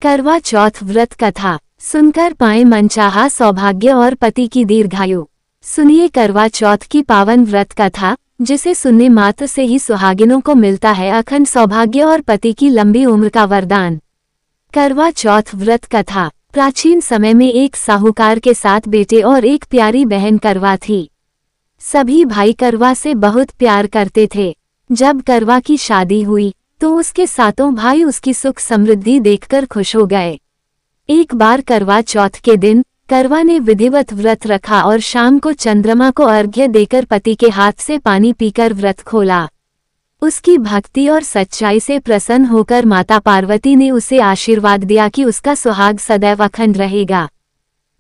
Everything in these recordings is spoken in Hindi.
करवा चौथ व्रत कथा सुनकर पाएं मनचाहा सौभाग्य और पति की दीर्घायु। सुनिए करवा चौथ की पावन व्रत कथा, जिसे सुनने मात्र से ही सुहागिनों को मिलता है अखंड सौभाग्य और पति की लंबी उम्र का वरदान। करवा चौथ व्रत कथा। प्राचीन समय में एक साहूकार के 7 बेटे और एक प्यारी बहन करवा थी। सभी भाई करवा से बहुत प्यार करते थे। जब करवा की शादी हुई तो उसके 7 भाई उसकी सुख समृद्धि देखकर खुश हो गए। एक बार करवा चौथ के दिन करवा ने विधिवत व्रत रखा और शाम को चंद्रमा को अर्घ्य देकर पति के हाथ से पानी पीकर व्रत खोला। उसकी भक्ति और सच्चाई से प्रसन्न होकर माता पार्वती ने उसे आशीर्वाद दिया कि उसका सुहाग सदैव अखंड रहेगा।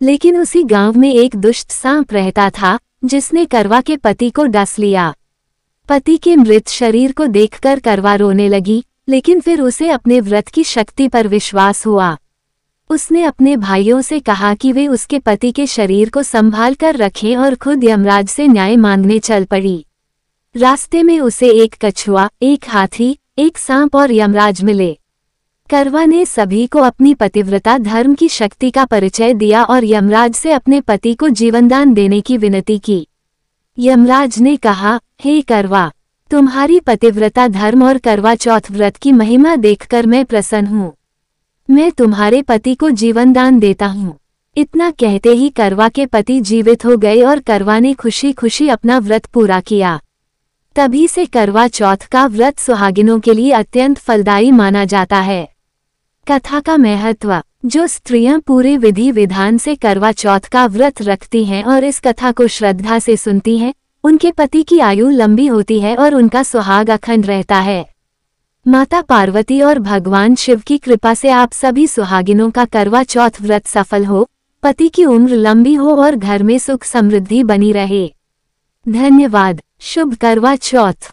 लेकिन उसी गांव में एक दुष्ट सांप रहता था, जिसने करवा के पति को डस लिया। पति के मृत शरीर को देखकर करवा रोने लगी, लेकिन फिर उसे अपने व्रत की शक्ति पर विश्वास हुआ। उसने अपने भाइयों से कहा कि वे उसके पति के शरीर को संभाल कर रखें और खुद यमराज से न्याय मांगने चल पड़ी। रास्ते में उसे एक कछुआ, एक हाथी, एक सांप और यमराज मिले। करवा ने सभी को अपनी पतिव्रता धर्म की शक्ति का परिचय दिया और यमराज से अपने पति को जीवनदान देने की विनती की। यमराज ने कहा, हे करवा, तुम्हारी पतिव्रता धर्म और करवा चौथ व्रत की महिमा देखकर मैं प्रसन्न हूँ। मैं तुम्हारे पति को जीवनदान देता हूँ। इतना कहते ही करवा के पति जीवित हो गए और करवा ने खुशी खुशी अपना व्रत पूरा किया। तभी से करवा चौथ का व्रत सुहागिनों के लिए अत्यंत फलदायी माना जाता है। कथा का महत्व। जो स्त्रियां पूरे विधि विधान से करवा चौथ का व्रत रखती हैं और इस कथा को श्रद्धा से सुनती हैं, उनके पति की आयु लंबी होती है और उनका सुहाग अखंड रहता है। माता पार्वती और भगवान शिव की कृपा से आप सभी सुहागिनों का करवा चौथ व्रत सफल हो, पति की उम्र लंबी हो और घर में सुख समृद्धि बनी रहे। धन्यवाद। शुभ करवा चौथ।